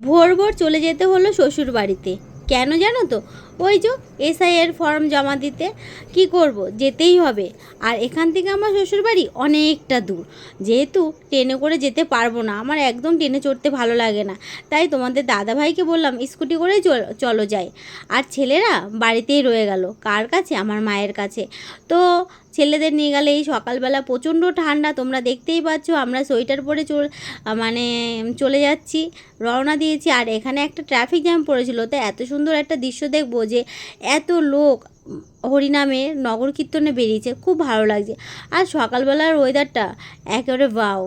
ভোর ভোর চলে যেতে হলো শ্বশুর বাড়িতে। কেন জানো তো? ওই যে এসআইয়ের ফর্ম জমা দিতে। কি করব, যেতেই হবে। আর এখান থেকে আমার শ্বশুর বাড়ি অনেকটা দূর, যেহেতু ট্রেনে করে যেতে পারবো না, আমার একদম ট্রেনে চড়তে ভালো লাগে না। তাই তোমাদের দাদাভাইকে বললাম স্কুটি করেই চলো যাই। আর ছেলেরা বাড়িতেই রয়ে গেল। কার কাছে? আমার মায়ের কাছে। তো ছেলেদের নিয়ে গেলে এই সকালবেলা প্রচণ্ড ঠান্ডা, তোমরা দেখতেই পাচ্ছ। আমরা সোয়েটার পরে মানে চলে যাচ্ছি, রওনা দিয়েছি। আর এখানে একটা ট্রাফিক জ্যাম পড়েছিল, তো এত সুন্দর একটা দৃশ্য দেখবো যে এত লোক হরিনামে নগর কীর্তনে বেরিয়েছে, খুব ভালো লাগছে। আর সকালবেলার ওয়েদারটা একেবারে বাও,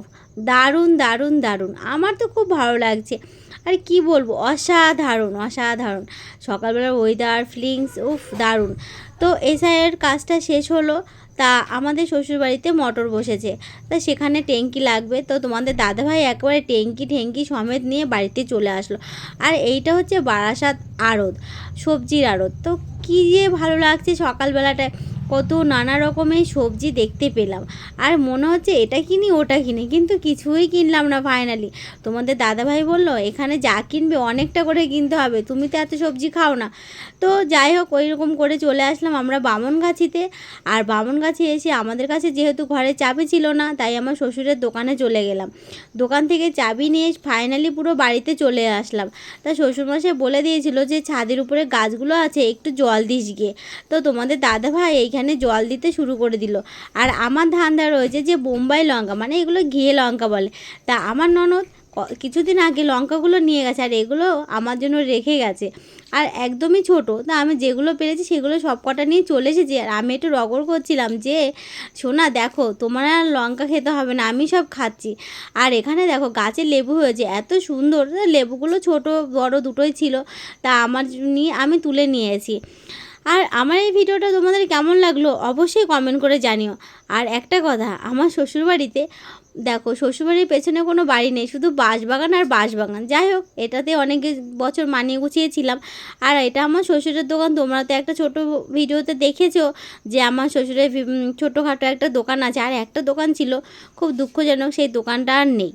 দারুণ দারুণ দারুণ, আমার তো খুব ভালো লাগছে। আর কি বলবো, অসাধারণ অসাধারণ সকালবেলার ওয়েদার ফিলিংস, উফ দারুণ। তো এসআইয়ের কাজটা শেষ হলো, তা আমাদের শ্বশুরবাড়িতে মোটর বসেছে, তা সেখানে ট্যাঙ্কি লাগবে। তো তোমাদের দাদাভাই একেবারে ট্যাঙ্কি সমেত নিয়ে বাড়িতে চলে আসলো। আর এইটা হচ্ছে বারাসাত আড়ত, সবজির আড়ত। তো কী যে ভালো লাগছে সকালবেলাটায়, কত নানা রকমের সবজি দেখতে পেলাম। আর মনে হচ্ছে এটা কিনি ওটা কিনি, কিন্তু কিছুই কিনলাম না ফাইনালি। তোমাদের দাদাভাই বলল এখানে যা কিনবে অনেকটা করে কিনতে হবে, তুমি তো এত সবজি খাও না। তো যাই হোক, ওই রকম করে চলে আসলাম আমরা বামনগাছিতে। আর বামনগাছি এসে আমাদের কাছে যেহেতু ঘরে চাবি ছিল না, তাই আমার শ্বশুরের দোকানে চলে গেলাম। দোকান থেকে চাবি নিয়ে ফাইনালি পুরো বাড়িতে চলে আসলাম। তা শ্বশুরমশাই বলে দিয়েছিল যে ছাদের উপরে গাছগুলো আছে, একটু জল দিস গিয়ে। তো তোমাদের দাদাভাই এইখানে জল দিতে শুরু করে দিল। আর আমার ধান্দা রয়েছে যে বোম্বাই লঙ্কা, মানে এগুলো ঘিয়ে লঙ্কা বলে। তা আমার ননদ কিছুদিন আগে লঙ্কাগুলো নিয়ে গেছে, আর এগুলো আমার জন্য রেখে গেছে। আর একদমই ছোট, তা আমি যেগুলো পেরেছি সেগুলো সব কটা নিয়ে চলে এসেছি। আর আমি একটু রগড় করছিলাম যে সোনা দেখো, তোমার আর লঙ্কা খেতে হবে না, আমি সব খাচ্ছি। আর এখানে দেখো গাছে লেবু হয়েছে এত সুন্দর, লেবুগুলো ছোট বড় দুটোই ছিল, তা আমার নিয়ে আমি তুলে নিয়েছি। আর আমার এই ভিডিওটা তোমাদের কেমন লাগলো অবশ্যই কমেন্ট করে জানিও। আর একটা কথা, আমার শ্বশুরবাড়িতে দেখো, শ্বশুরবাড়ির পেছনে কোনো বাড়ি নেই, শুধু বাঁশবাগান আর বাঁশবাগান। যাই হোক, এটাতে অনেক বছর মানিয়ে গুছিয়েছিলাম। আর এটা আমার শ্বশুরের দোকান। তোমরা তো একটা ছোট ভিডিওতে দেখেছো যে আমার শ্বশুরের ছোটোখাটো একটা দোকান আছে। আর একটা দোকান ছিল, খুব দুঃখজনক সেই দোকানটা আর নেই।